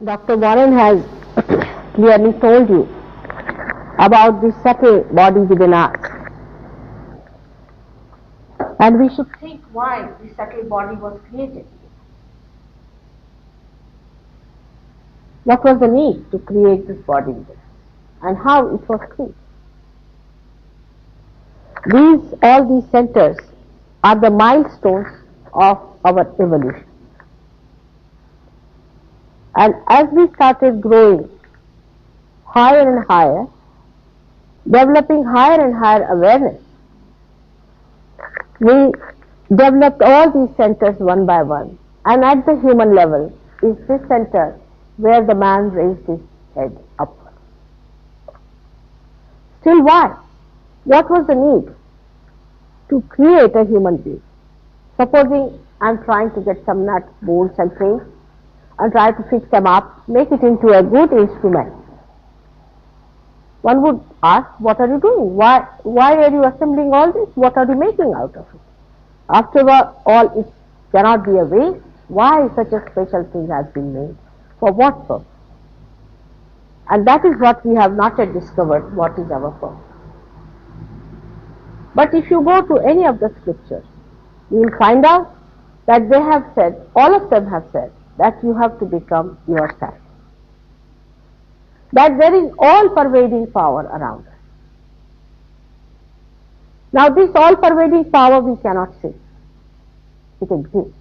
Dr. Warren has clearly told you about the subtle body within us. And we should think why the subtle body was created. What was the need to create this body within us, and how it was created? All these centers are the milestones of our evolution. And as we started growing higher and higher, developing higher and higher awareness, we developed all these centers one by one. And at the human level is this center where the man raised his head upward. Still why? What was the need to create a human being? Supposing I'm trying to get some nuts, bolts and things and try to fix them up, make it into a good instrument. One would ask, what are you doing? Why are you assembling all this? What are you making out of it? After all, it cannot be a waste. Why such a special thing has been made? For what purpose? And that is what we have not yet discovered, what is our purpose. But if you go to any of the scriptures, you will find out that they have said, all of them have said, that you have to become yourself. That there is all-pervading power around us. Now this all-pervading power we cannot see. It exists.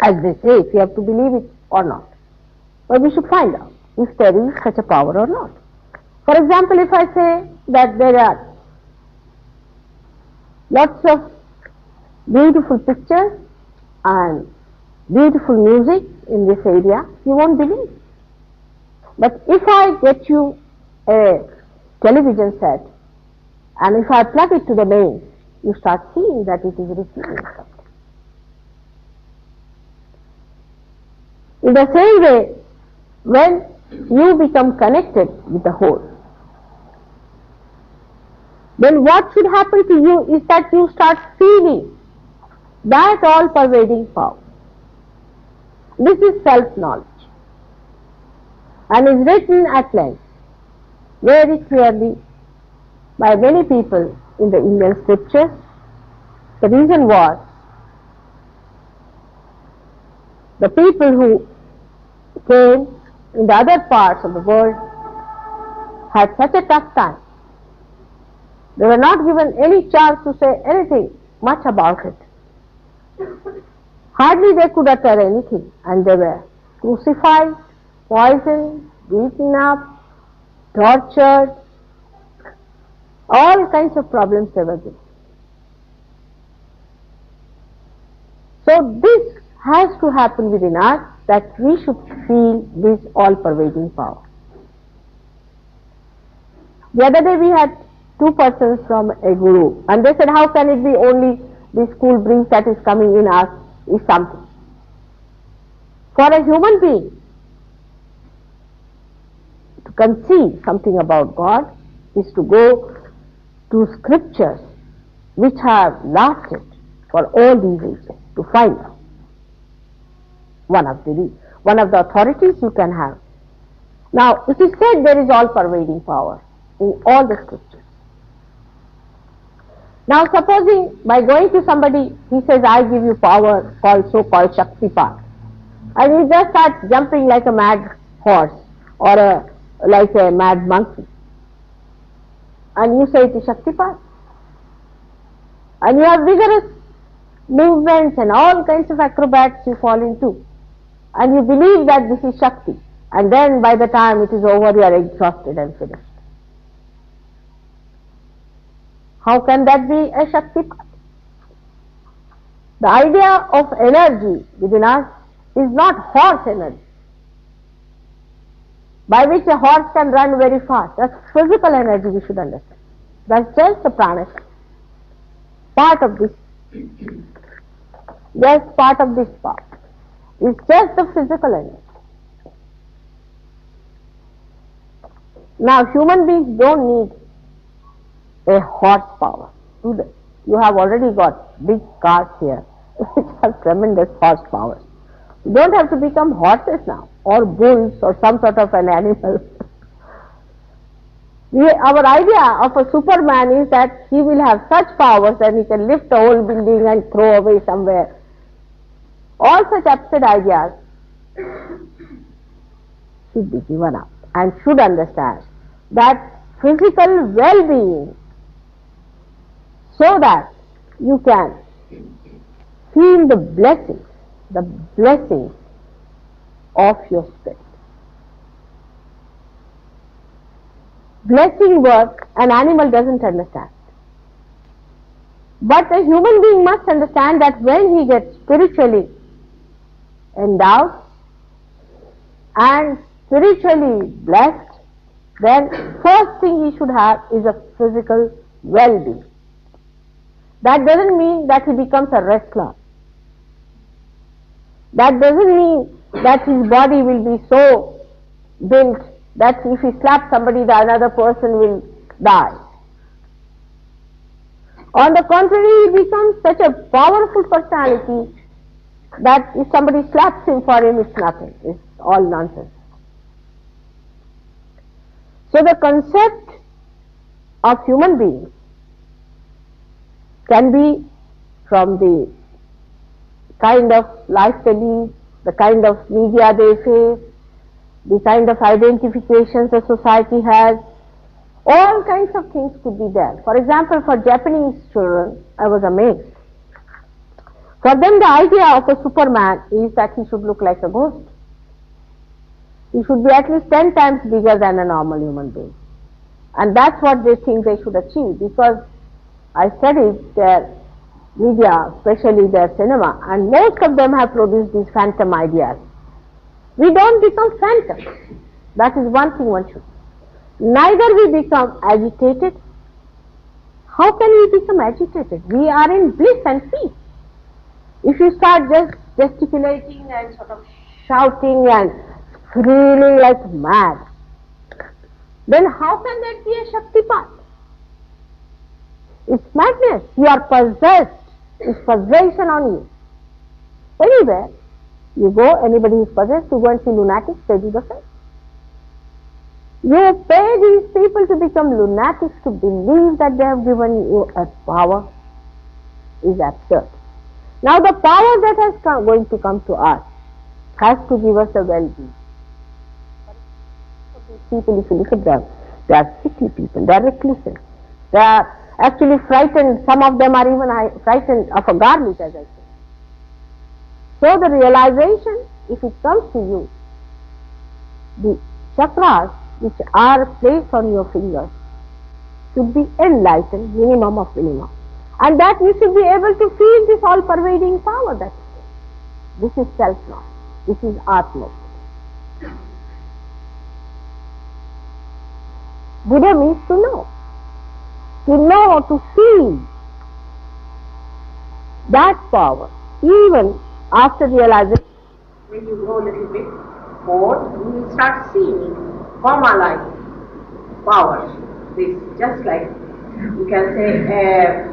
As they say, if you have to believe it or not. But we should find out if there is such a power or not. For example, if I say that there are lots of beautiful pictures and beautiful music in this area, you won't believe. But if I get you a television set and if I plug it to the mains, you start seeing that it is receiving something. In the same way, when you become connected with the whole, then what should happen to you is that you start feeling that all-pervading power. This is self-knowledge and is written at length, very clearly by many people in the Indian scriptures. The reason was the people who came in the other parts of the world had such a tough time. They were not given any chance to say anything much about it. Hardly they could utter anything, and they were crucified, poisoned, beaten up, tortured, all kinds of problems they were given. So this has to happen within us, that we should feel this all-pervading power. The other day we had two persons from a guru, and they said, how can it be only this cool breeze that is coming in us is something? For a human being to conceive something about God is to go to scriptures which have lasted for all these ages to find out. One of the authorities you can have. Now, it is said there is all-pervading power in all the scriptures. Now, supposing by going to somebody, he says, I give you power, so-called Shaktipat, and he just starts jumping like a mad horse or like a mad monkey, and you say it is Shaktipat, and you have vigorous movements and all kinds of acrobats you fall into, and you believe that this is Shakti, and then by the time it is over you are exhausted and finished. How can that be a Shaktipat? The idea of energy within us is not horse energy, by which a horse can run very fast. That's physical energy we should understand. That's just the prana, part of this, just part of this part. It's just the physical energy. Now, human beings don't need a horsepower, do they? You have already got big cars here which have tremendous horsepower. You don't have to become horses now. or bulls or some sort of an animal. Our idea of a Superman is that he will have such powers that he can lift a whole building and throw away somewhere. All such absurd ideas should be given up and should understand that physical well-being, so that you can feel the blessings of your spirit. Blessing work an animal doesn't understand. But a human being must understand that when he gets spiritually endowed and spiritually blessed, then first thing he should have is a physical well-being. That doesn't mean that he becomes a wrestler. That doesn't mean that his body will be so built that if he slaps somebody, the another person will die. On the contrary, he becomes such a powerful personality that if somebody slaps him, for him it's nothing, it's all nonsense. So the concept of human beings can be from the kind of life they lead, the kind of media they face, the kind of identifications the society has, all kinds of things could be there. For example, for Japanese children, I was amazed. For them, the idea of a Superman is that he should look like a ghost. He should be at least 10 times bigger than a normal human being. And that's what they think they should achieve, because I studied their media, especially their cinema, and most of them have produced these phantom ideas. We don't become phantoms. That is one thing one should. Neither we become agitated. How can we become agitated? We are in bliss and peace. If you start just gesticulating and sort of shouting and screaming like mad, then how can that be a Shaktipat? It's madness. You are possessed. It's possession on you. Anywhere you go, anybody who is possessed, you go and see lunatics, they do the same. You pay these people to become lunatics, to believe that they have given you a power, is absurd. Now the power that is going to come to us has to give us a well-being. These people, if you look at them, they are sickly people, they are recluses, they are actually frightened, some of them are even frightened of a garlic, as I say. So the realization, if it comes to you, the chakras which are placed on your fingers should be enlightened, minimum of minimum. And that you should be able to feel this all-pervading power that is there. This is self-knowledge. This is Atma. Buddha means to know, to feel that power, even after realization. When you know a little bit more, you will start seeing karma-like powers. This just like you can say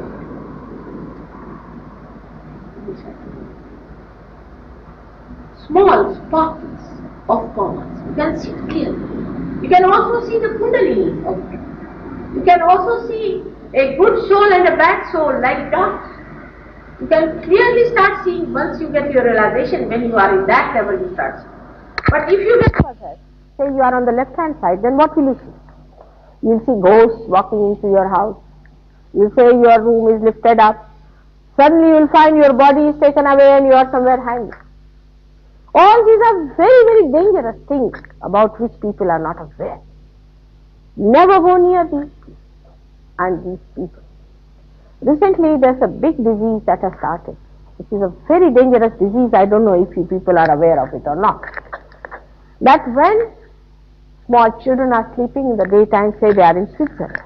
small sparkles of commas. You can see it clearly. You can also see the kundalini of it. You can also see a good soul and a bad soul like dots. You can clearly start seeing once you get your realization. When you are in that level, you start seeing. But if you get possessed, say you are on the left-hand side, then what will you see? You will see ghosts walking into your house. You say your room is lifted up. Suddenly you will find your body is taken away and you are somewhere hanging. All these are very, very dangerous things about which people are not aware. Never go near these people and these people. Recently there's a big disease that has started. It is a very dangerous disease. I don't know if you people are aware of it or not. That when small children are sleeping in the daytime, say they are in Switzerland,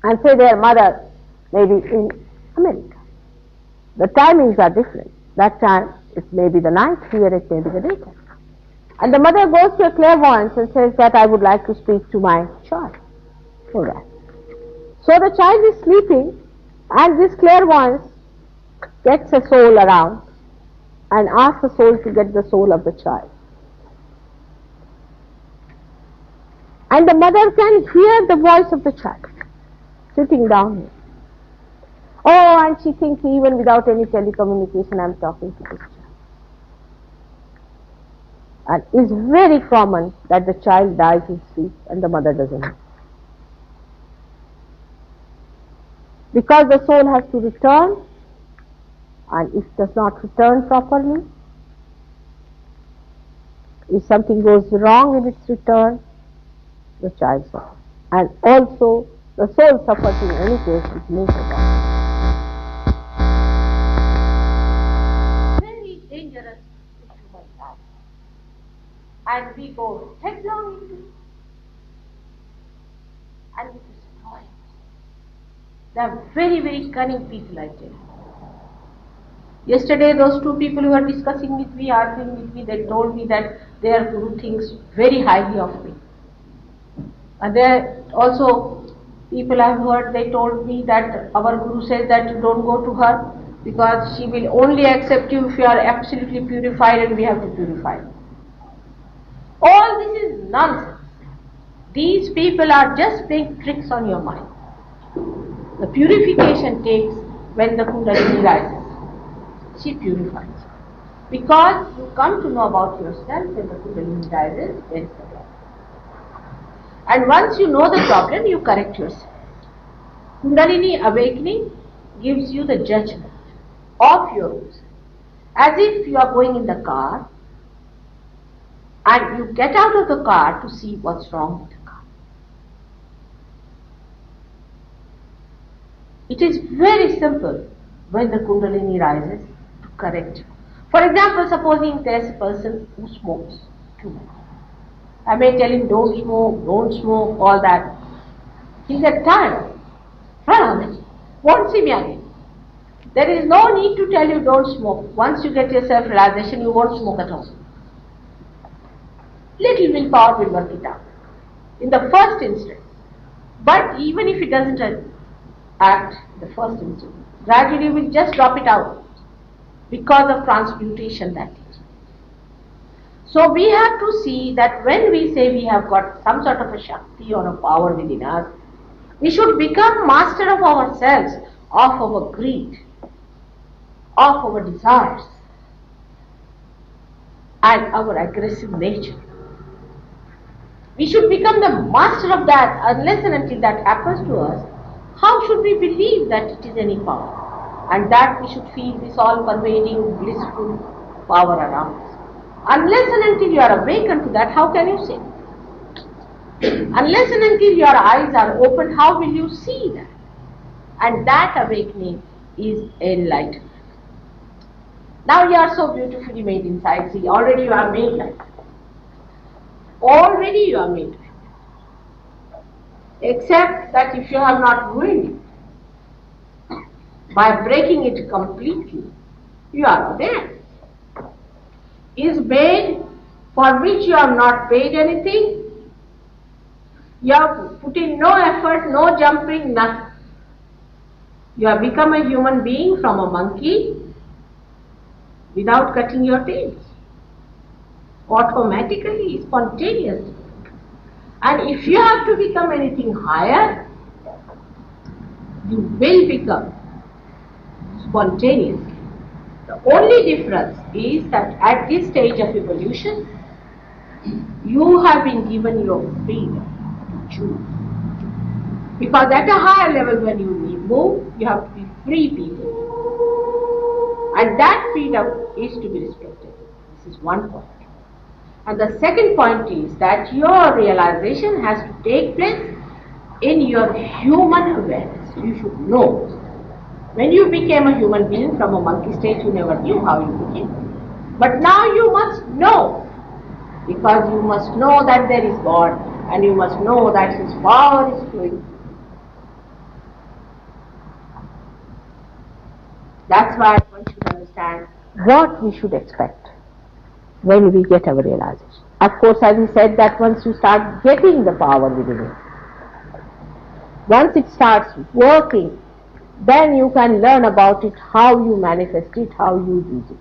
and say their mother may be in America. The timings are different. That time it may be the night, here it may be the daytime. And the mother goes to a clairvoyant and says that I would like to speak to my child. All right. So the child is sleeping and this clairvoyant gets a soul around and ask the soul to get the soul of the child. And the mother can hear the voice of the child sitting down here. Oh, and she thinks even without any telecommunication I am talking to this child. And it's very common that the child dies in sleep and the mother doesn't know. Because the soul has to return, and if it does not return properly, if something goes wrong in its return, the child suffers. And also the soul suffers in any case which moves about. Very dangerous in human life. And we go headlong into it and we destroy it. They are very, very cunning people, I tell you. Yesterday, those two people who were discussing with me, arguing with me, they told me that their Guru thinks very highly of me. And there also people I have heard, they told me that our Guru says that you don't go to her because she will only accept you if you are absolutely purified and we have to purify you. All this is nonsense. These people are just playing tricks on your mind. The purification takes when the Kundalini rises. She purifies. Because you come to know about yourself when the Kundalini rises, there is the problem. And once you know the problem, you correct yourself. Kundalini awakening gives you the judgment of your rules. As if you are going in the car and you get out of the car to see what's wrong with the car. It is very simple when the Kundalini rises to correct. For example, supposing there is a person who smokes too much. I may tell him don't smoke, all that. He'll get tired. Run away. Won't see me again. There is no need to tell you don't smoke. Once you get your self-realization, you won't smoke at all. Little willpower will work it out in the first instance. But even if it doesn't act in the first instance, gradually we will just drop it out because of transmutation that is. So we have to see that when we say we have got some sort of a Shakti or a power within us, we should become master of ourselves, of our greed, of our desires, and our aggressive nature. We should become the master of that. Unless and until that happens to us, how should we believe that it is any power? And that we should feel this all-pervading, blissful power around us. Unless and until you are awakened to that, how can you see? Unless and until your eyes are open, how will you see that? And that awakening is enlightenment. Now you are so beautifully made inside. See, already you are made like that. Already you are made like that. Except that if you have not ruined it, by breaking it completely, you are there. Is made for which you have not paid anything. You have put in no effort, no jumping, nothing. You have become a human being from a monkey without cutting your tails. Automatically, spontaneously. And if you have to become anything higher, you will become spontaneously. The only difference is that at this stage of evolution, you have been given your freedom to choose. Because at a higher level when you move, you have to be free people. And that freedom is to be respected. This is one point. And the second point is that your realization has to take place in your human awareness. You should know. When you became a human being from a monkey state, you never knew how you became. But now you must know. Because you must know that there is God and you must know that His power is flowing. That's why one should understand what we should expect when we get our realization. Of course, as we said, that once you start getting the power within you, once it starts working, then you can learn about it, how you manifest it, how you use it.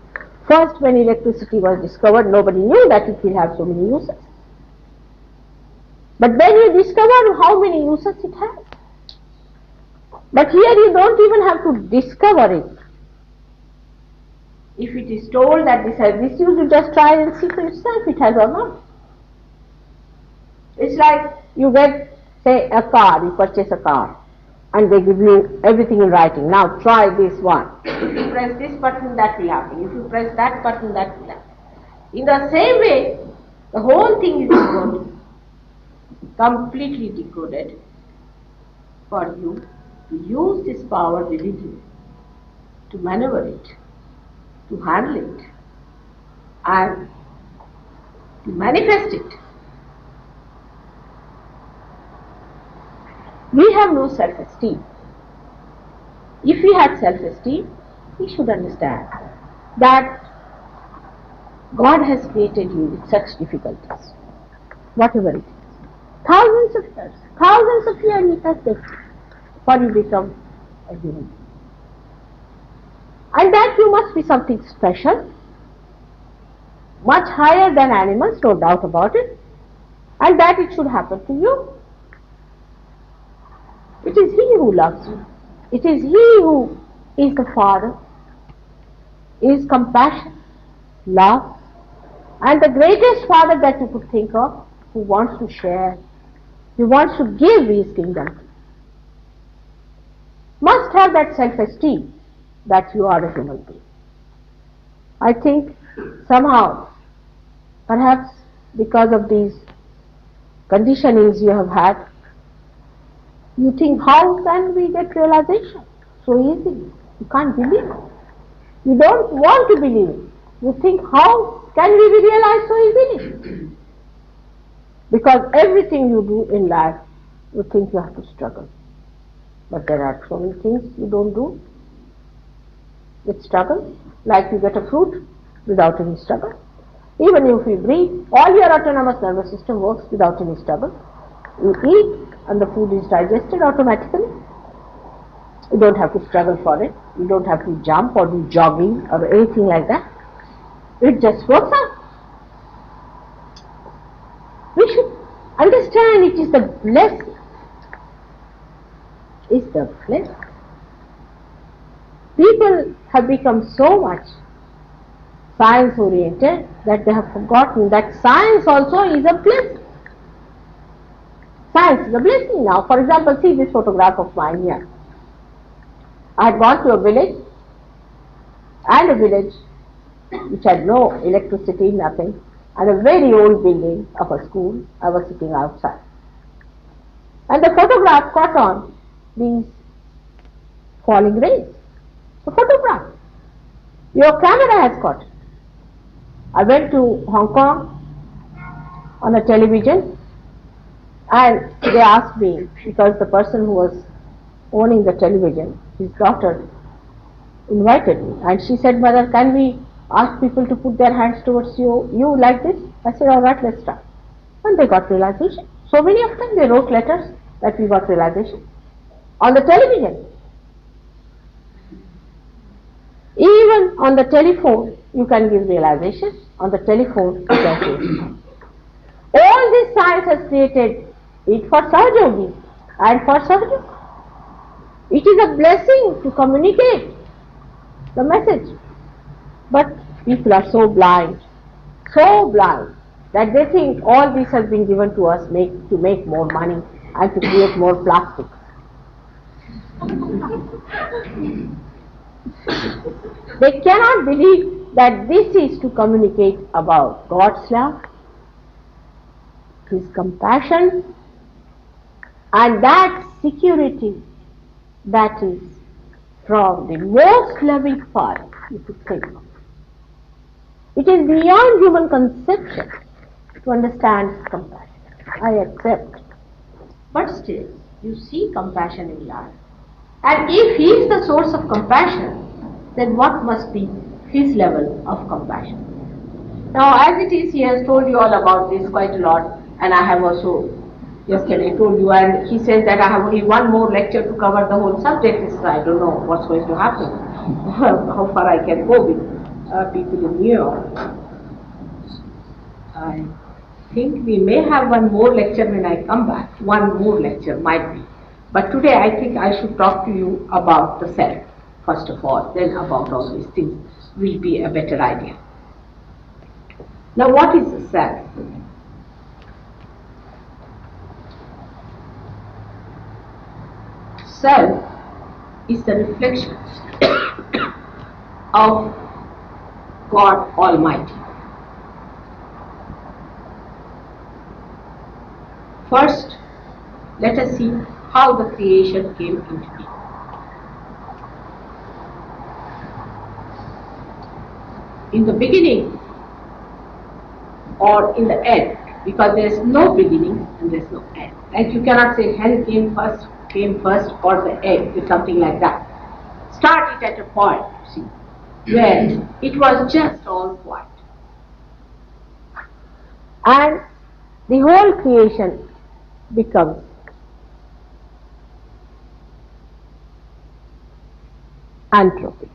First, when electricity was discovered, nobody knew that it will have so many uses. But then you discover how many uses it has. But here you don't even have to discover it. If it is told that this has this use, you just try and see for yourself it has or not. It's like you get, say, a car, you purchase a car, and they give you everything in writing. Now try this one. If you press this button, that will happen. If you press that button, that will happen. In the same way, the whole thing is decoded, completely decoded, for you to use this power within, to maneuver it, to handle it, and to manifest it. We have no self-esteem. If we had self-esteem, we should understand that God has created you with such difficulties, whatever it is. Thousands of years He has taken for you to become a human being. And that you must be something special, much higher than animals, no doubt about it, and that it should happen to you. It is He who loves you. It is He who is the Father, is compassion, love, and the greatest Father that you could think of, who wants to share, who wants to give His kingdom. Must have that self-esteem that you are a human being. I think somehow, perhaps because of these conditionings you have had, you think, how can we get realization so easily? You can't believe it. You don't want to believe it. You think, how can we be realized so easily? Because everything you do in life, you think you have to struggle. But there are so many things you don't do with struggle, like you get a fruit without any struggle. Even if you breathe, all your autonomous nervous system works without any struggle. You eat and the food is digested automatically. You don't have to struggle for it. You don't have to jump or do jogging or anything like that. It just works out. We should understand it is the blessing. It's the blessing. People have become so much science oriented that they have forgotten that science also is a blessing. Science is a blessing now. For example, see this photograph of mine here. I had gone to a village, which had no electricity, nothing, and a very old building of a school. I was sitting outside. And the photograph caught on these falling rays. The photograph. Your camera has caught it. I went to Hong Kong on a television, and they asked me, because the person who was owning the television, his daughter, invited me, and she said, "Mother, can we ask people to put their hands towards you like this?" I said, "All right, let's try." And they got realization. So many of them, they wrote letters that we got realization on the television. Even on the telephone, you can give realization. On the telephone, you can say. All this science has created it for Sahaja and for Sahaja. It is a blessing to communicate the message. But people are so blind, that they think all this has been given to us to make more money and to create more plastics. They cannot believe that this is to communicate about God's love, His compassion, and that security that is from the most loving Father you could think of. It is beyond human conception to understand His compassion. I accept. But still, you see compassion in life. And if He is the source of compassion, then what must be His level of compassion? Now, as it is, He has told you all about this quite a lot, and I have also yesterday told you, and He says that I have only one more lecture to cover the whole subject. I don't know what's going to happen, how far I can go with people in New York. I think we may have one more lecture when I come back. One more lecture might be. But today I think I should talk to you about the self, first of all, then about all these things will be a better idea. Now, what is the self? Self is the reflection of God Almighty. First, let us see how the creation came into being. In the beginning, or in the end, because there is no beginning and there is no end. Like you cannot say hen came first, or the egg is something like that. Start it at a point, see, where it was just all quiet. And the whole creation becomes entropy,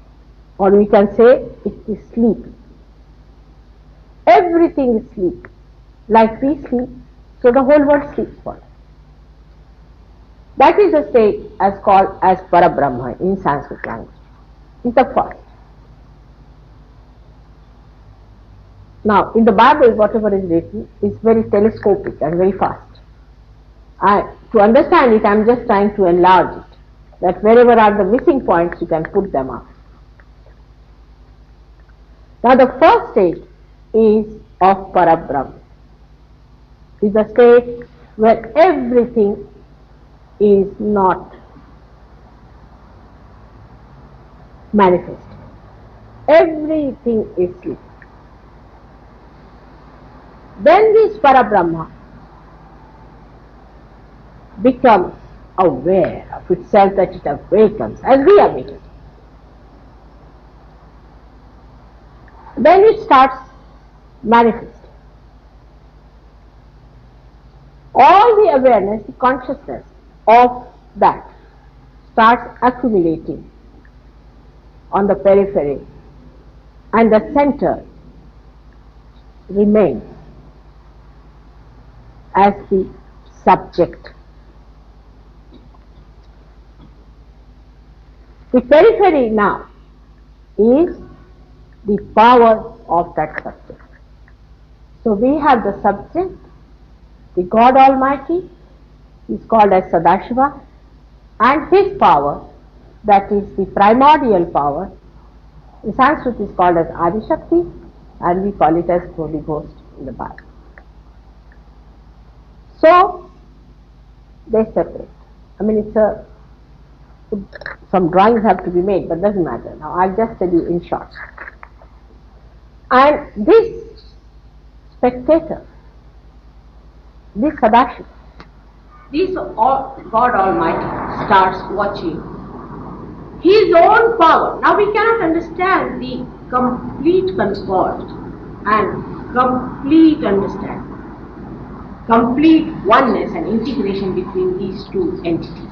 or we can say it is sleep. Everything is sleep. Like we sleep, so the whole world sleeps for us. That is a state as called as Parabrahma in Sanskrit language. It's the first. Now, in the Bible, whatever is written is very telescopic and very fast. To understand it, I am just trying to enlarge it, that wherever are the missing points, you can put them up. Now, the first state is of Parabrahma. Is a state where everything is not manifest. Everything is sleep. Then this Parabrahma becomes aware of itself, that it awakens as we awaken. Then it starts manifesting. All the awareness, the consciousness of that starts accumulating on the periphery, and the center remains as the subject. The periphery now is the power of that subject. So we have the subject, the God Almighty, is called as Sadashiva, and his power, that is the primordial power, in Sanskrit is called as Adi Shakti, and we call it as Holy Ghost in the Bible. So they separate. I mean, some drawings have to be made, but doesn't matter. Now I'll just tell you in short. And this spectator, this Sadashiva, God Almighty starts watching his own power. Now we cannot understand the complete concord and complete understanding, complete oneness and integration between these two entities.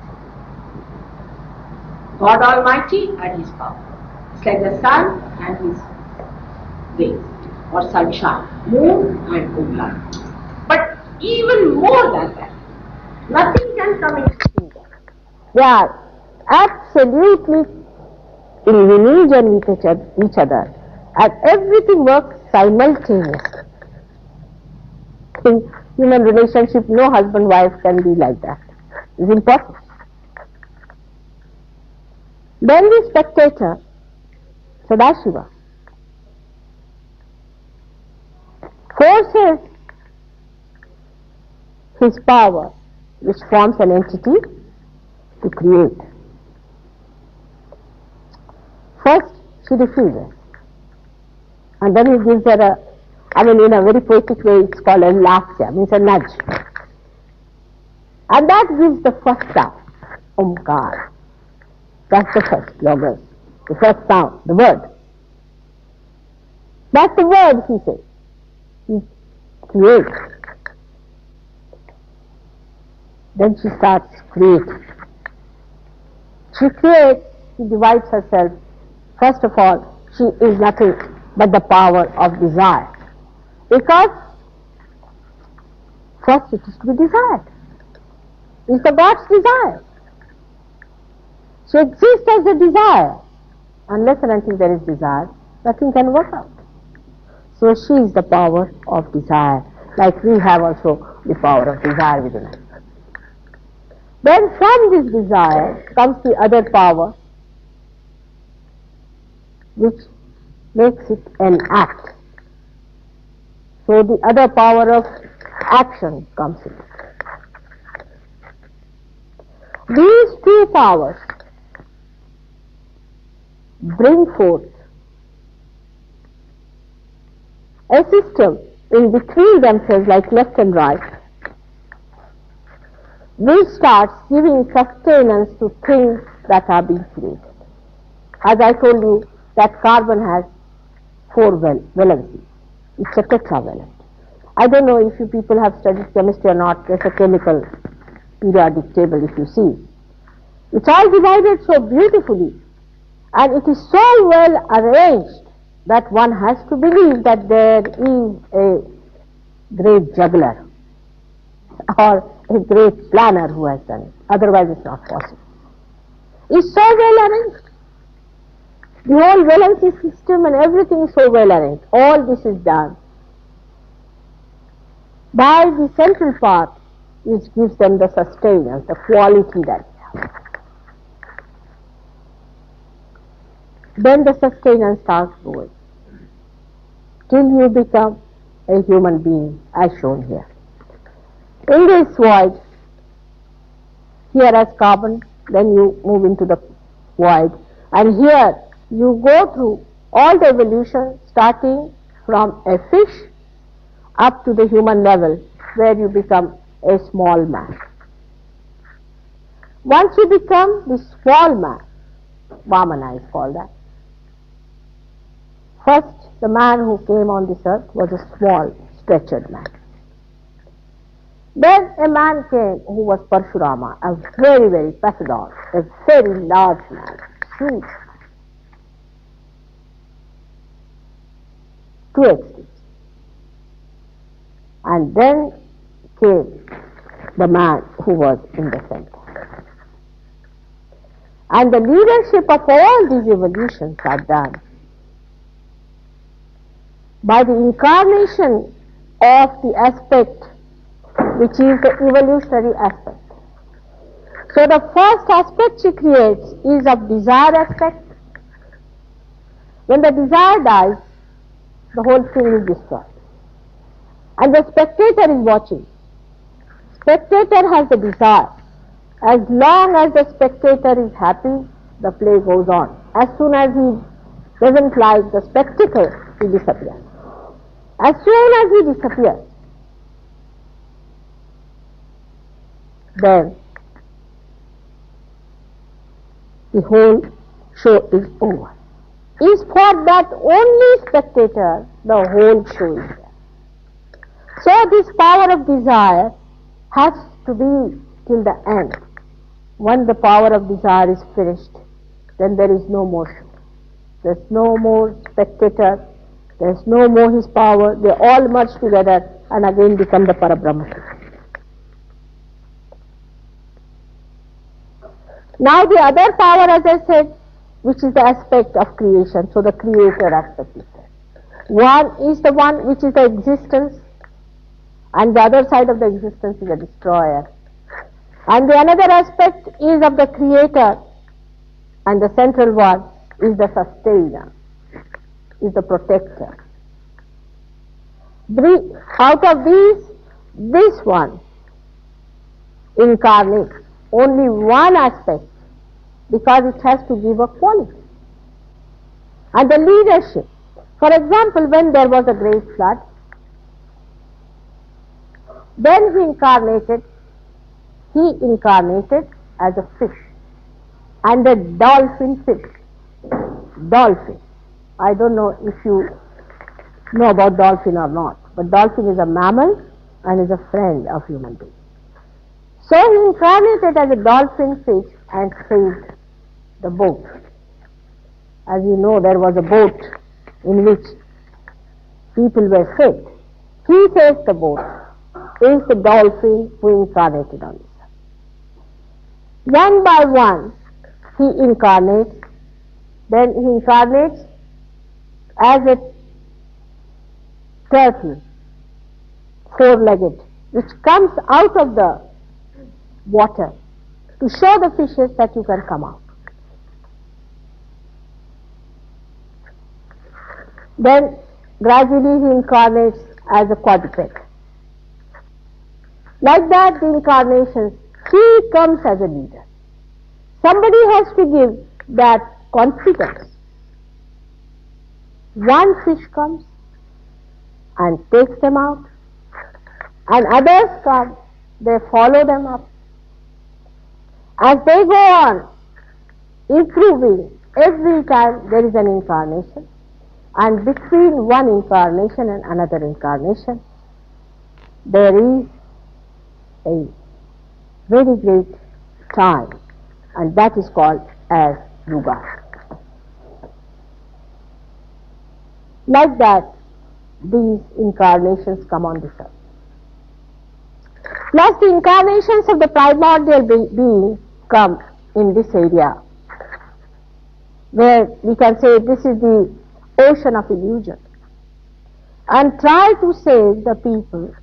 God Almighty and his power. It's like the sun and his rays, or sunshine, moon and moonlight. But even more than that, nothing can come in between them. They are absolutely in lineage with each other, and everything works simultaneously. In human relationship, no husband-wife can be like that. It's impossible. Then the spectator, Sadashiva, forces his power, which forms an entity, to create. First, she refuses, and then he gives her in a very poetic way, it's called a lasya, means a nudge. And that gives the first sound, Omkar. That's the first logos, the first sound, the word. That's the word, he says. He creates. Then she starts creating. She creates, she divides herself. First of all, she is nothing but the power of desire. Because first it is to be desired. It's the God's desire. She exists as a desire. Unless and until there is desire, nothing can work out. So she is the power of desire, like we have also the power of desire within us. Then from this desire comes the other power, which makes it an act. So the other power of action comes in. These two powers bring forth a system in between themselves, like left and right, which starts giving sustenance to things that are being created. As I told you, that carbon has 4 valencies. It's a tetravalent. I don't know if you people have studied chemistry or not. There's a chemical periodic table if you see. It's all divided so beautifully, and it is so well arranged that one has to believe that there is a great juggler or a great planner who has done it. Otherwise it's not possible. It's so well arranged. The whole valency system and everything is so well arranged. All this is done by the central part, which gives them the sustenance, the quality that they have. Then the sustenance starts going till you become a human being, as shown here. In this void, here as carbon, then you move into the void, and here you go through all the evolution, starting from a fish up to the human level, where you become a small man. Once you become the small man, Vamana is called that. First, the man who came on this earth was a small, stretchered man. Then a man came who was Parshurama, a very, very Pasadon, a very large man, huge, to extremes. And then came the man who was in the center. And the leadership of all these evolutions are done by the incarnation of the aspect which is the evolutionary aspect. So the first aspect she creates is of desire aspect. When the desire dies, the whole thing is destroyed. And the spectator is watching. Spectator has the desire. As long as the spectator is happy, the play goes on. As soon as he doesn't like the spectacle, he disappears. As soon as he disappears, then the whole show is over. Is for that only spectator, the whole show is there. So this power of desire has to be till the end. When the power of desire is finished, then there is no more show. There's no more spectator, there's no more his power, they all merge together and again become the Parabrahma. Now the other power, as I said, which is the aspect of creation, so the creator aspect is there. One is the one which is the existence, and the other side of the existence is the destroyer. And the another aspect is of the creator, and the central one is the sustainer, is the protector. Out of these, this one incarnates only one aspect, because it has to give a quality. And the leadership. For example, when there was a great flood, then he incarnated as a fish, and a dolphin fish. Dolphin. I don't know if you know about dolphin or not, but dolphin is a mammal and is a friend of human beings. So he incarnated as a dolphin fish and saved the boat. As you know, there was a boat in which people were saved. He saves the boat, is the dolphin who incarnated on this earth. One by one, he incarnates, then he incarnates as a turtle, four-legged, which comes out of the water to show the fishes that you can come out. Then gradually he incarnates as a quadruped. Like that, the incarnations, he comes as a leader. Somebody has to give that confidence. One fish comes and takes them out, and others come, they follow them up. As they go on improving, every time there is an incarnation, and between one incarnation and another incarnation, there is a very great time, and that is called as yuga. Like that, these incarnations come on this earth. Plus the incarnations of the primordial being come in this area, where we can say this is the ocean of illusion, and try to save the people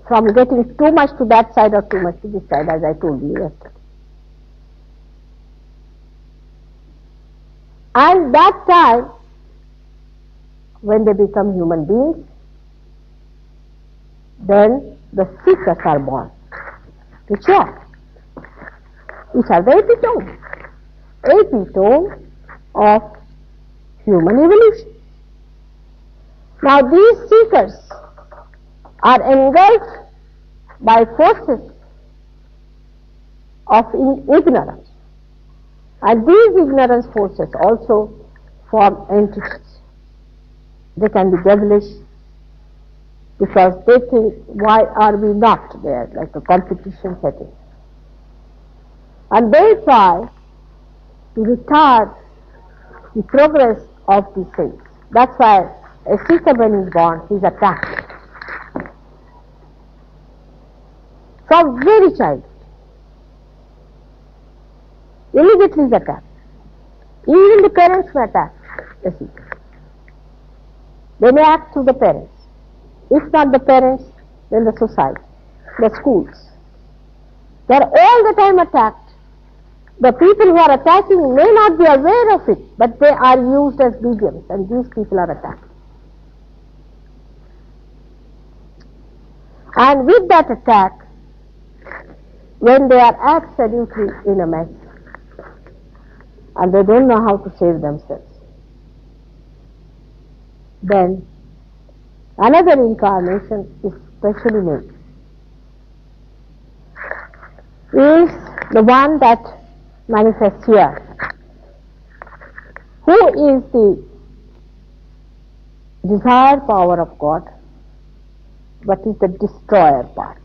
from getting too much to that side or too much to this side, as I told you yesterday. And that time, when they become human beings, then the seekers are born, which are the epitome of human evolution. Now these seekers are engulfed by forces of ignorance, and these ignorance forces also form entities. They can be devilish, because they think, why are we not there, like a competition setting? And they try to retard the progress of these things. That's why a seeker, when he's born, he's attacked from very childhood. Immediately is attacked. Even the parents may attack the seeker. They may act through the parents. If not the parents, then the society, the schools. They are all the time attacked. The people who are attacking may not be aware of it, but they are used as mediums, and these people are attacked. And with that attack, when they are absolutely in a mess, and they don't know how to save themselves, then another incarnation is specially made. Is the one that manifests here. Who is the desire power of God, but is the destroyer part?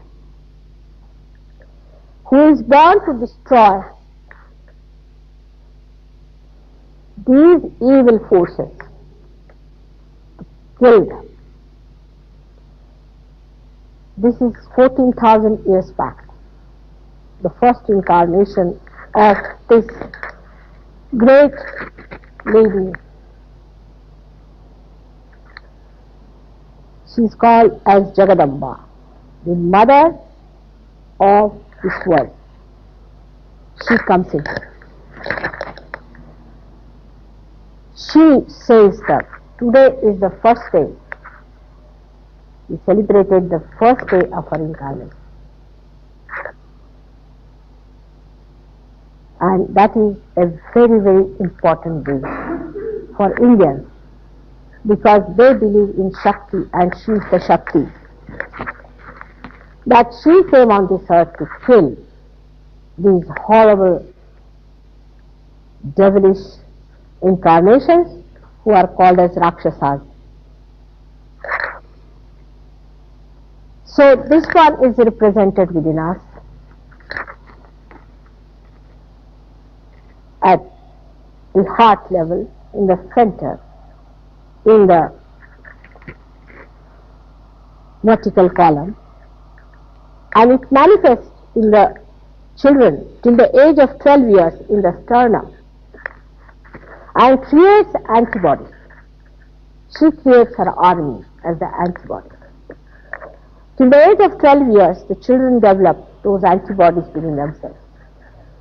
Who is born to destroy these evil forces, kill them. This is 14,000 years back, the first incarnation of this great lady. She is called as Jagadamba, the mother of this world. She comes in. She says that today is the first day. We celebrated the first day of her incarnation. And that is a very, very important day for Indians, because they believe in Shakti, and she is the Shakti. That she came on this earth to kill these horrible, devilish incarnations who are called as Rakshasas. So this one is represented within us at the heart level, in the center, in the vertical column, and it manifests in the children till the age of 12 years in the sternum and creates antibodies. She creates her army as the antibody. Till the age of 12 years, the children develop those antibodies within themselves.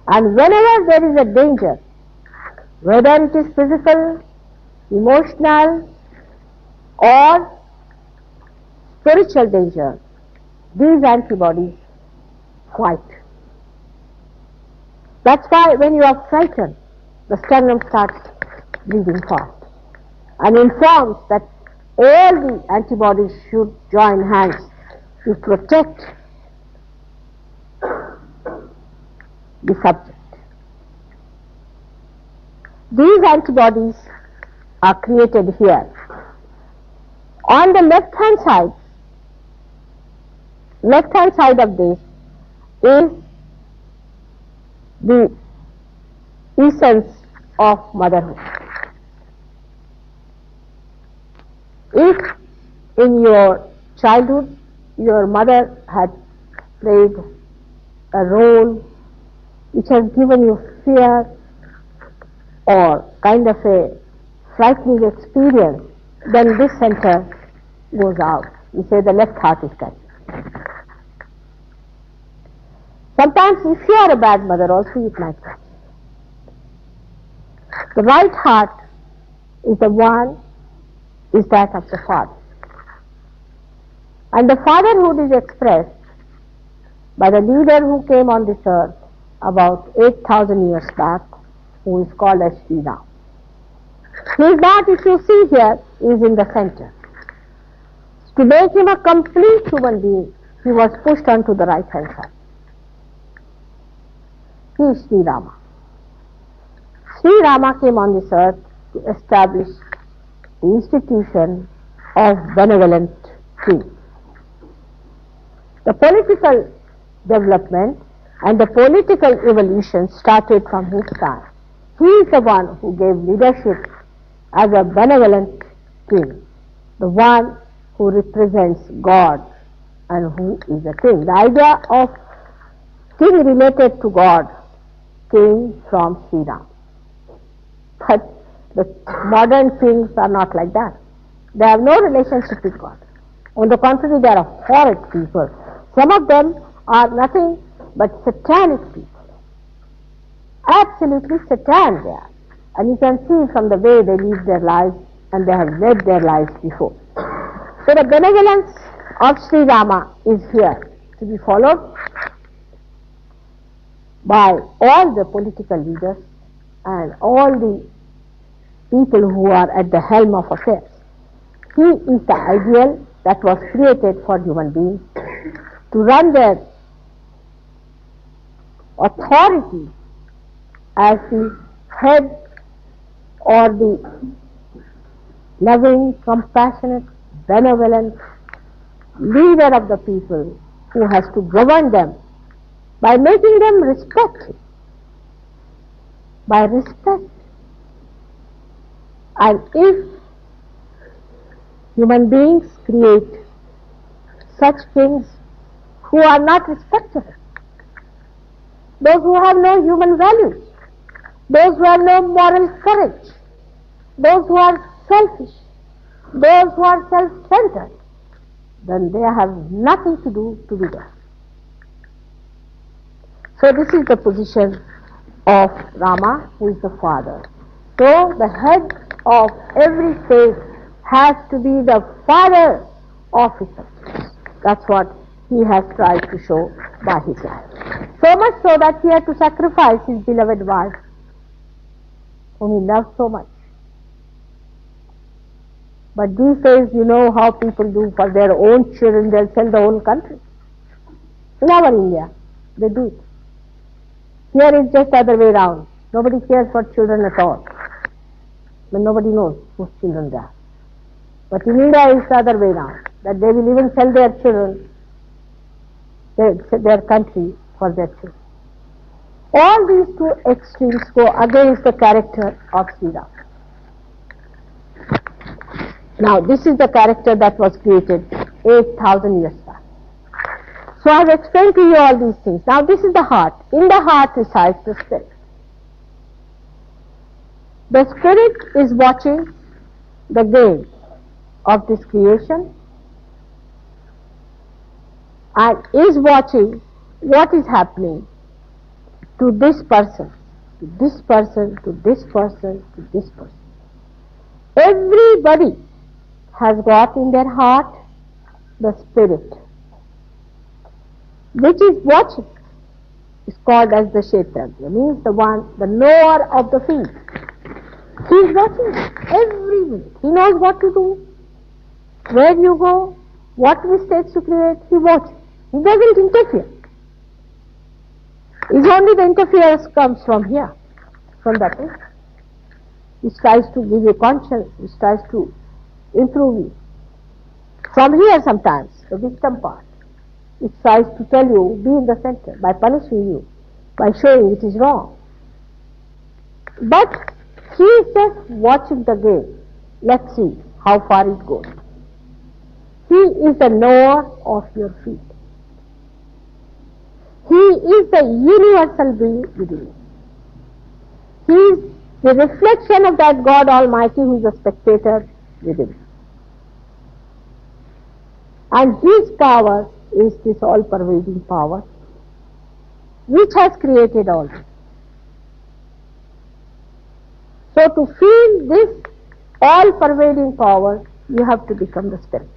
And whenever there is a danger, whether it is physical, emotional, or spiritual danger, these antibodies fight. That's why when you are frightened, the sternum starts bleeding fast and informs that all the antibodies should join hands to protect the subject. These antibodies are created here. On the left-hand side of this is the essence of motherhood. If in your childhood your mother had played a role which has given you fear or kind of a frightening experience, then this center goes out. You say the left heart is touched. Sometimes if you are a bad mother also it might touch. The right heart is that of the father. And the fatherhood is expressed by the leader who came on this earth about 8,000 years back, who is called as Sri Ram. His heart, if you see here, is in the center. To make him a complete human being, he was pushed onto the right hand side. He is Sri Rama. Sri Rama came on this earth to establish the institution of benevolent king. The political development and the political evolution started from his time. He is the one who gave leadership as a benevolent king, the one who represents God and who is a king. The idea of king related to God came from Sri Ram. But the modern kings are not like that. They have no relationship with God. On the contrary, they are horrid people. Some of them are nothing but satanic people. Absolutely satanic they are. And you can see from the way they live their lives, and they have led their lives before. So the benevolence of Sri Rama is here to be followed by all the political leaders and all the people who are at the helm of affairs. He is the ideal that was created for human beings to run their authority as the head or the loving, compassionate, benevolent leader of the people who has to govern them by making them respect him. By respect. And if human beings create such kings who are not respected, those who have no human values, those who have no moral courage, those who are selfish, those who are self-centered, then they have nothing to do to be there. So this is the position of Rama, who is the father. So the head of every state has to be the father of his subjects. That's what he has tried to show by his life. So much so that he had to sacrifice his beloved wife, whom he loved so much. But these days, you know how people do for their own children, they'll sell the whole country. In our India, they do it. Here it's just the other way around. Nobody cares for children at all. But nobody knows whose children they are. But in India it's the other way around, that they will even sell their children, their country for their children. All these two extremes go against the character of Sri Ram. Now this is the character that was created 8,000 years back. So I have explained to you all these things. Now this is the heart. In the heart resides the spirit. The spirit is watching the game of this creation and is watching what is happening to this person, to this person, to this person, to this person. Everybody has got in their heart the spirit which is watching. It's called as the Kshetrajna, means the one, the knower of the field. He is watching every minute. He knows what to do, where you go, what mistakes to create. He watches. He doesn't interfere. It's only the interference comes from here, from that way. He tries to give you conscience. He tries to improve you. From here sometimes, the victim part. It tries to tell you, be in the center, by punishing you, by showing it is wrong. But he is just watching the game. Let's see how far it goes. He is the knower of your feet. He is the universal being within you. He is the reflection of that God Almighty who is a spectator within you. And his power is this all-pervading power which has created all this. So to feel this all-pervading power, you have to become the spirit.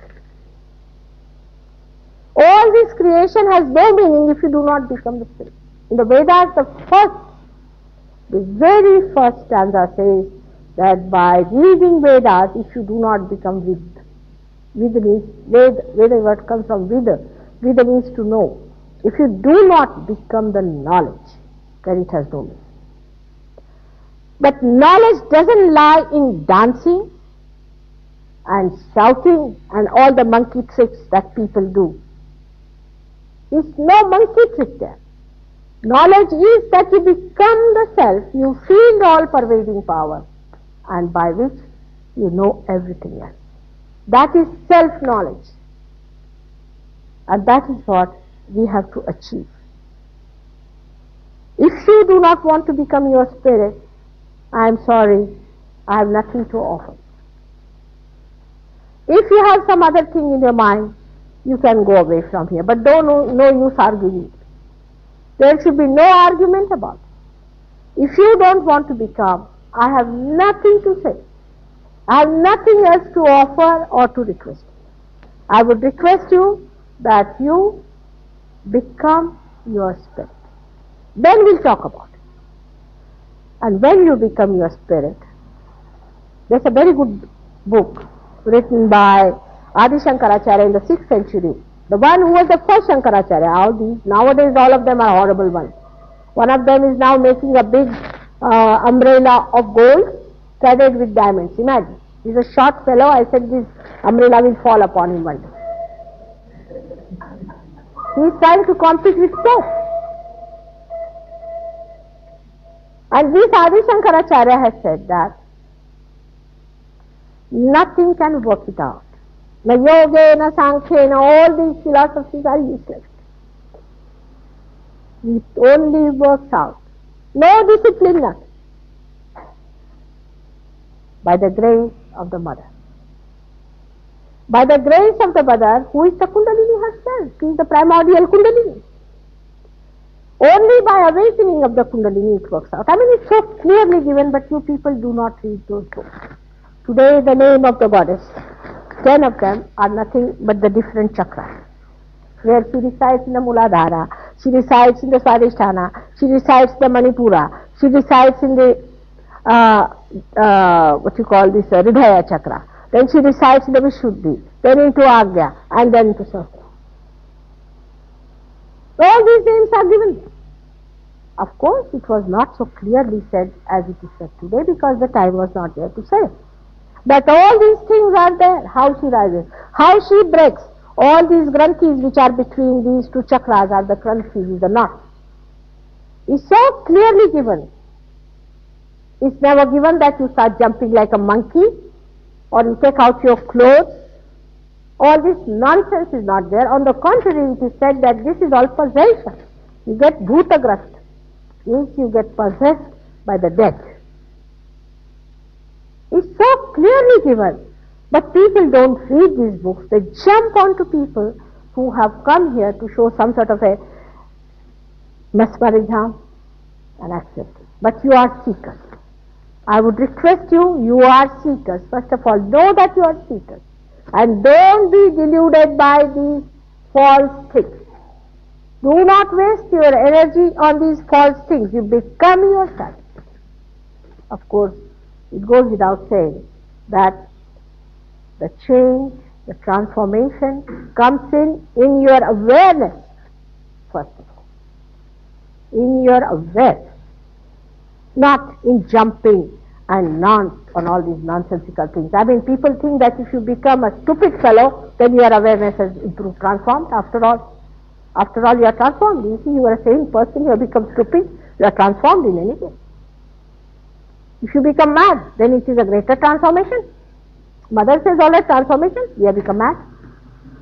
All this creation has no meaning if you do not become the spirit. In the Vedas, the very first stanza says that by reading Vedas, if you do not become Vid, Vid means, Veda word comes from Vida. Vida means to know. If you do not become the knowledge, then it has no meaning. But knowledge doesn't lie in dancing and shouting and all the monkey tricks that people do. There's no monkey trick there. Knowledge is that you become the self, you feel the all-pervading power, and by which you know everything else. That is self-knowledge. And that is what we have to achieve. If you do not want to become your spirit, I am sorry, I have nothing to offer. If you have some other thing in your mind, you can go away from here. But no use arguing. There should be no argument about it. If you don't want to become, I have nothing to say. I have nothing else to offer or to request. I would request you that you become your spirit. Then we'll talk about it. And when you become your spirit, there's a very good book written by Adi Shankaracharya in the 6th century. The one who was the first Shankaracharya. All these, nowadays all of them are horrible ones. One of them is now making a big umbrella of gold studded with diamonds. Imagine. He's a short fellow. I said this umbrella will fall upon him one day. He is trying to compete with soap. And this Adi Shankaracharya has said that nothing can work it out. Na yoga, na sankhya, all these philosophies are useless. It only works out. No discipline, nothing. By the grace of the mother. By the grace of the mother, who is the Kundalini herself. She is the primordial Kundalini. Only by awakening of the Kundalini it works out. I mean, it's so clearly given, but you people do not read those books. Today, the name of the goddess, 10 of them are nothing but the different chakras. Where she resides in the Muladhara, she resides in the Swadhisthana, she resides in the Manipura, she resides in the, Hridaya chakra. Then she resides in the Vishuddhi, then into Agya, and then into Sahasrara. All these names are given there. Of course, it was not so clearly said as it is said today because the time was not there to say. But all these things are there. How she rises, how she breaks. All these granthis which are between these two chakras are the granthis, the knot. It's so clearly given. It's never given that you start jumping like a monkey or you take out your clothes. All this nonsense is not there. On the contrary, it is said that this is all possession. You get bhutagrast, means you get possessed by the dead. It's so clearly given. But people don't read these books. They jump onto people who have come here to show some sort of a mesmerism and accept it. But you are seekers. I would request you, you are seekers. First of all, know that you are seekers. And don't be deluded by these false things. Do not waste your energy on these false things. You become yourself. Of course, it goes without saying that the change, the transformation comes in your awareness, first of all. In your awareness. Not in jumping and on all these nonsensical things. I mean, people think that if you become a stupid fellow, then your awareness has improved, transformed. After all, you are transformed. You see, you are a sane person, you have become stupid, you are transformed in any way. If you become mad, then it is a greater transformation. Mother says always transformation, we have become mad.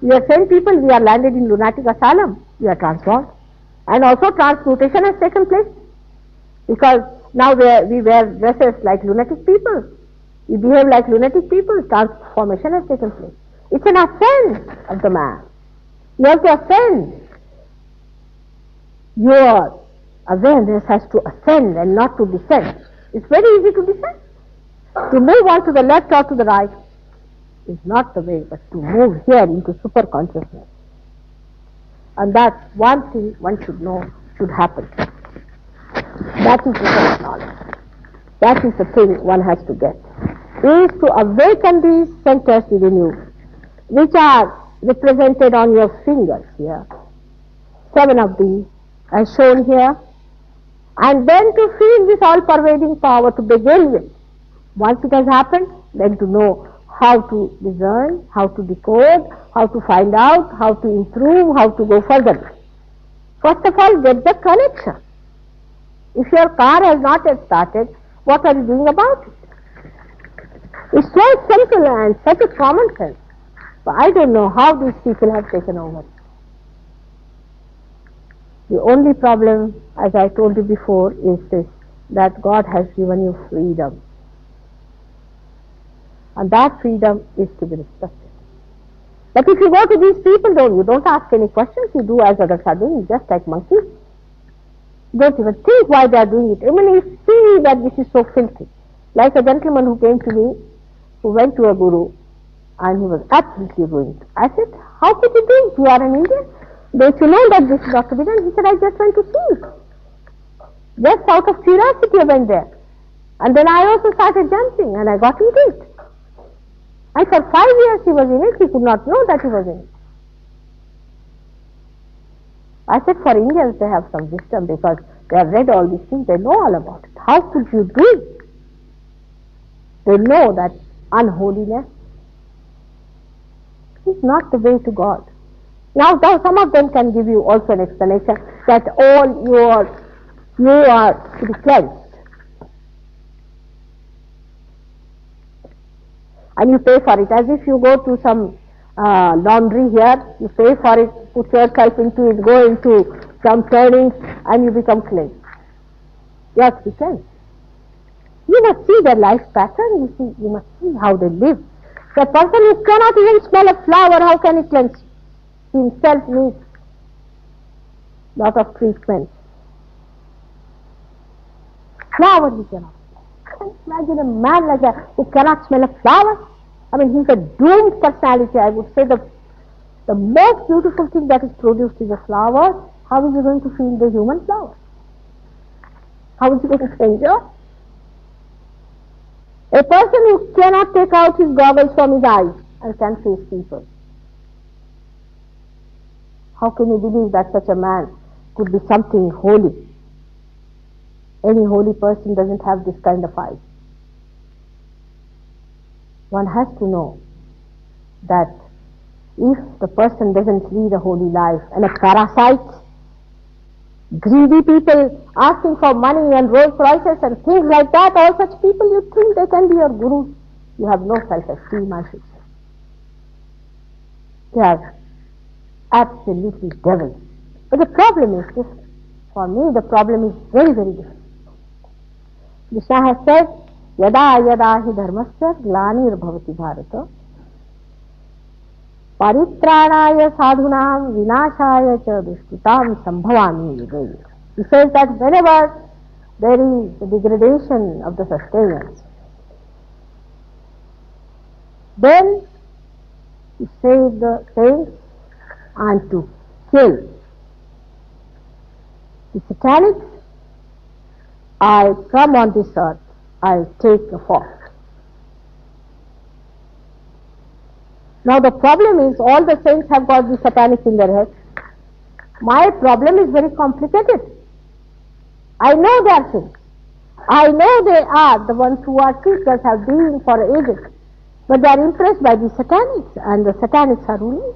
We are sane people, we are landed in lunatic asylum, we are transformed. And also transmutation has taken place. Because now we wear dresses like lunatic people. We behave like lunatic people. Transformation has taken place. It's an ascent of the man. You have to ascend. Your awareness has to ascend and not to descend. It's very easy to descend. To move on to the left or to the right is not the way, but to move here into super consciousness. And that's one thing one should know should happen. That is the self-knowledge. That is the thing one has to get. Is to awaken these centers within you, which are represented on your fingers here. 7 of these as shown here. And then to feel this all-pervading power to begin with. Once it has happened, then to know how to discern, how to decode, how to find out, how to improve, how to go further. First of all, get the connection. If your car has not yet started, what are you doing about it? It's so simple and such a common sense. But I don't know how these people have taken over. The only problem, as I told you before, is this, that God has given you freedom. And that freedom is to be respected. But if you go to these people, you don't ask any questions, you do as others are doing, just like monkeys. Don't even think why they are doing it. Even if you see that this is so filthy. Like a gentleman who came to me, who went to a guru, and he was absolutely ruined. I said, how could you do it? You are an Indian. Don't you know that this is Dr. Bidan? He said, I just went to see it. Just out of curiosity I went there. And then I also started jumping and I got into it. And for 5 years he was in it, he could not know that he was in it. I said, for Indians they have some wisdom because they have read all these things, they know all about it. How could you do it? They know that unholiness is not the way to God. Now some of them can give you also an explanation that you are to be cleansed. And you pay for it, as if you go to some laundry here, you pay for it, put yourself into it, go into some turnings, and you become cleansed. You have to be cleansed. You must see their life pattern, you must see how they live. The person who cannot even smell a flower, how can he cleanse? He himself needs lot of treatment. Flower he cannot. Can't imagine a man like that who cannot smell a flower. I mean, he's a doomed personality. I would say the most beautiful thing that is produced is a flower. How is he going to feel the human flower? How is he going to enjoy? A person who cannot take out his goggles from his eyes and can face people. How can you believe that such a man could be something holy? Any holy person doesn't have this kind of eyes. One has to know that if the person doesn't lead a holy life and a parasite, greedy people asking for money and Rolls Royces and things like that, all such people, you think they can be your gurus. you have no self-esteem, I should say. They are absolutely devils. But the problem is this. For me, the problem is very, very different. Krishna has said, Yada yada hi dharmasya glanir bhavati bharata paritranaya sadhunam vinashaya cha dushkutam sambhavami yuge. He says that whenever there is the degradation of the sustenance, then to save the saints and to kill the satanics, I come on this earth, I take the form. Now the problem is, all the saints have got the satanic in their head. My problem is very complicated. I know their things. I know they are the ones who are seekers, have been for ages. But they are impressed by the satanics, and the satanics are ruling.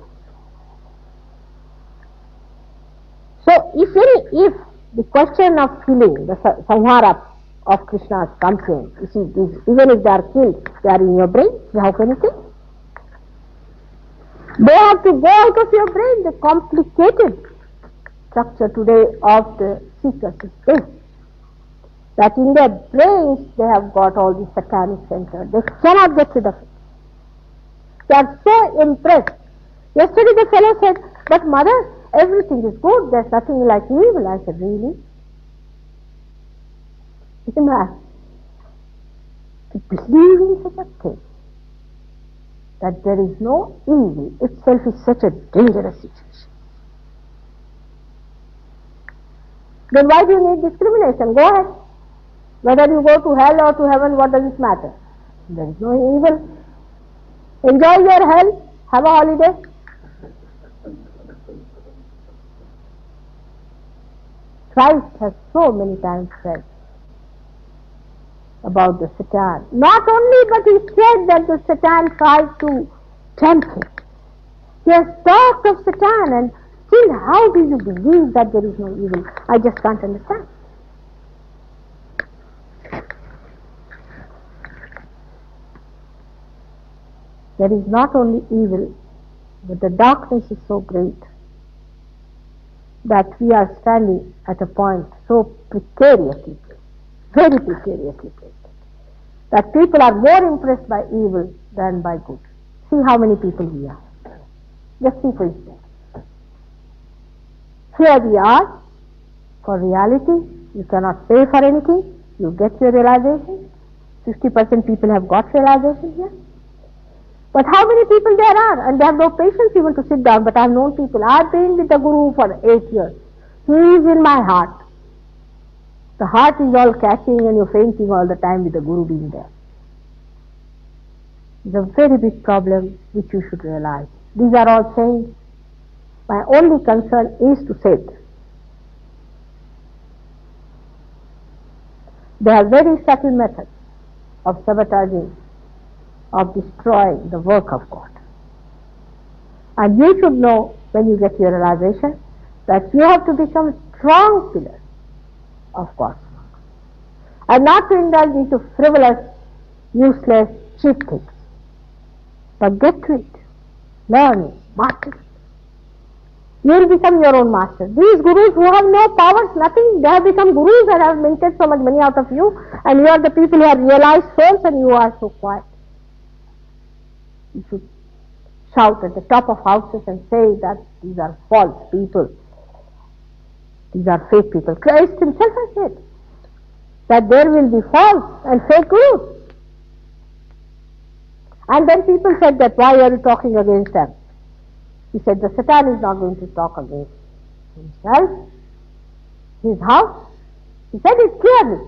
So if the question of killing, the samhara of Krishna comes in, you see, even if they are killed, they are in your brain, how can you kill? They have to go out of your brain. The complicated structure today of the seekers is this, that in their brains they have got all the satanic center. They cannot get rid of it. They are so impressed. Yesterday the fellow said, but mother, everything is good, there's nothing like evil. I said, really? Isn't that? To believe in such a thing, that there is no evil itself is such a dangerous situation. Then why do you need discrimination? Go ahead. Whether you go to hell or to heaven, what does it matter? There is no evil. Enjoy your hell, have a holiday. Christ has so many times said about the Satan. Not only, but he said that the Satan tried to tempt him. He has talked of Satan, and still how do you believe that there is no evil? I just can't understand. There is not only evil, but the darkness is so great that we are standing at a point so precariously placed, very precariously placed, that people are more impressed by evil than by good. See how many people we are. Just see for instance. Here we are for reality. You cannot pay for anything. You get your realization. 50% people have got realization here. But how many people there are? And they have no patience even to sit down. But I have known people. I have been with the Guru for 8 years. He is in my heart. The heart is all catching and you're fainting all the time with the Guru being there. It's a very big problem which you should realize. These are all saints. My only concern is to save them. They have very subtle methods of sabotaging, of destroying the work of God. And you should know, when you get your realization, that you have to become strong pillars of God's work, and not to indulge into frivolous, useless, cheap things, but get to it, learn it, master it. You will become your own master. These gurus who have no powers, nothing, they have become gurus and have minted so much money out of you, and you are the people who have realized souls and you are so quiet. You should shout at the top of houses and say that these are false people. These are fake people. Christ himself has said that there will be false and fake gurus. And then people said that, why are you talking against them? He said, the Satan is not going to talk against himself, his house. He said it clearly.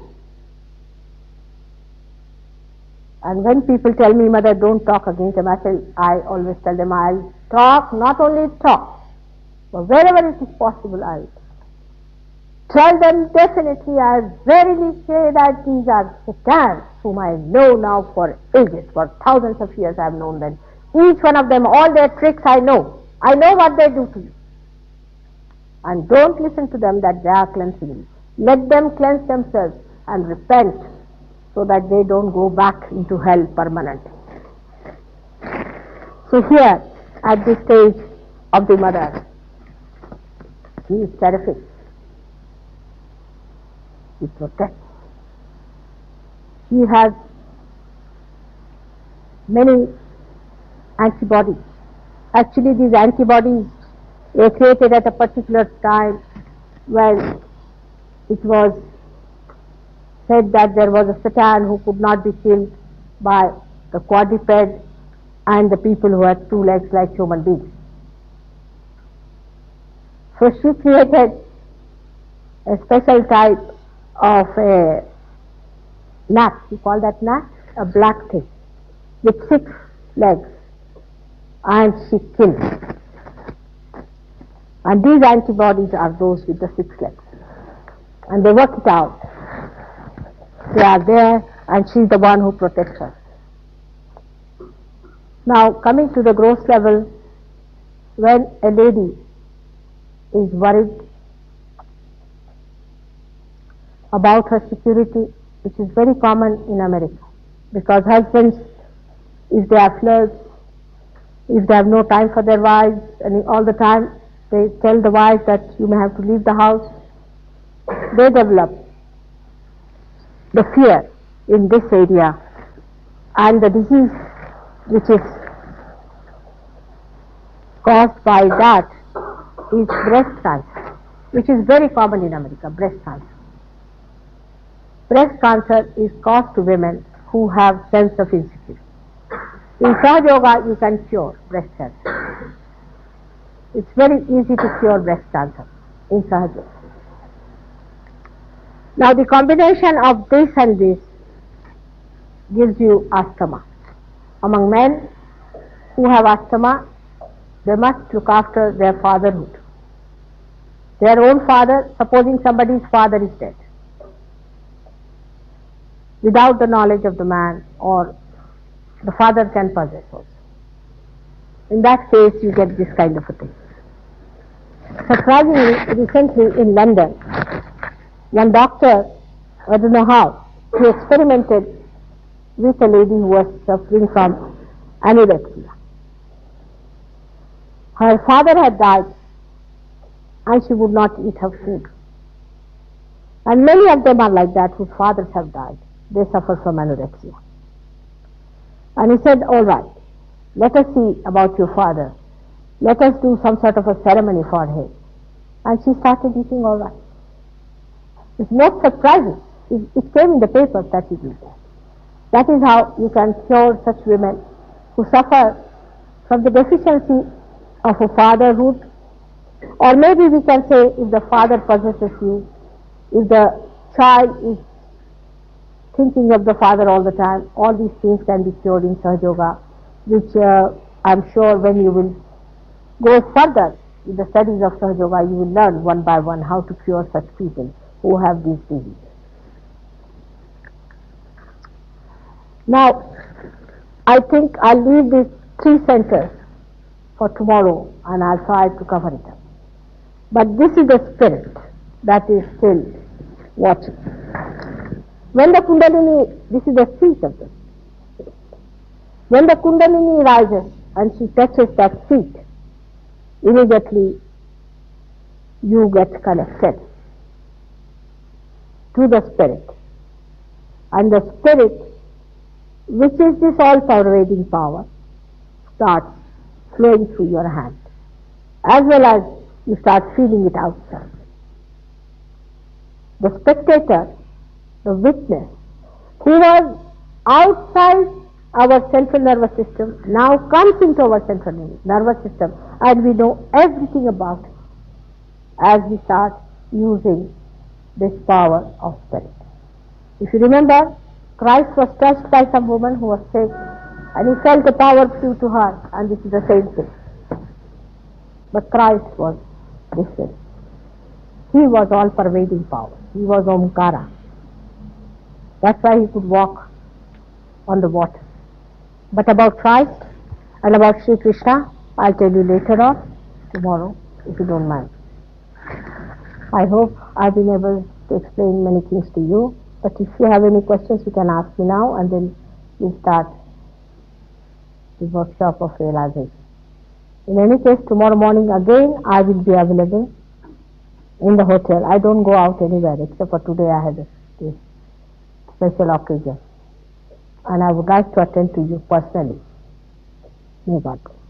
And when people tell me, Mother, don't talk against them, I always tell them, I'll talk, not only talk, but wherever it is possible, I'll tell them definitely. I verily say that these are Satans whom I know now for ages, for thousands of years I have known them. Each one of them, all their tricks I know. I know what they do to you. And don't listen to them that they are cleansing you. Let them cleanse themselves and repent, so that they don't go back into hell permanently. So here, at this stage of the mother, she is terrific. She protects. She has many antibodies. Actually, these antibodies were created at a particular time when it was said that there was a Satan who could not be killed by the quadruped and the people who had two legs like human beings. So she created a special type of a gnat. You call that gnat? A black thing with 6 legs, and she killed it. And these antibodies are those with the 6 legs. And they work it out. They are there, and she's the one who protects us. Now, coming to the gross level, when a lady is worried about her security, which is very common in America, because husbands, if they are flirts, if they have no time for their wives, and all the time they tell the wife that you may have to leave the house, they develop the fear in this area, and the disease which is caused by that is breast cancer, which is very common in America, breast cancer. Breast cancer is caused to women who have sense of insecurity. In Sahaja Yoga, you can cure breast cancer. It's very easy to cure breast cancer in Sahaja Yoga. Now, the combination of this and this gives you asthma. Among men who have asthma, they must look after their fatherhood. Their own father, supposing somebody's father is dead, without the knowledge of the man, or the father can possess also. In that case, you get this kind of a thing. Surprisingly, recently in London, one doctor, I don't know how, he experimented with a lady who was suffering from anorexia. Her father had died and she would not eat her food. And many of them are like that, whose fathers have died. They suffer from anorexia. And he said, all right, let us see about your father. Let us do some sort of a ceremony for him. And she started eating all right. It's not surprising. It came in the papers that he did that. That is how you can cure such women who suffer from the deficiency of a fatherhood. Or maybe we can say, if the father possesses you, if the child is thinking of the father all the time, all these things can be cured in Sahaja Yoga, which I'm sure when you will go further in the studies of Sahaja Yoga, you will learn one by one how to cure such people who have these diseases. Now, I think I'll leave these 3 centers for tomorrow and I'll try to cover it up. But this is the spirit that is still watching. When the Kundalini, this is the seat of this. When the Kundalini rises and she touches that seat, immediately you get connected to the spirit. And the spirit, which is this all-pervading power, starts flowing through your hand, as well as you start feeling it outside. The spectator, the witness, who was outside our central nervous system, now comes into our central nervous system, and we know everything about it as we start using this power of spirit. If you remember, Christ was touched by some woman who was sick, and he felt the power flew to her, and this is the same thing. But Christ was different. He was all-pervading power. He was Omkara. That's why he could walk on the water. But about Christ and about Sri Krishna, I'll tell you later on, tomorrow, if you don't mind. I hope I've been able to explain many things to you, but if you have any questions, you can ask me now, and then we'll start the workshop of realization. In any case, tomorrow morning again I will be available in the hotel. I don't go out anywhere except for today I had this special occasion. And I would like to attend to you personally. May God bless.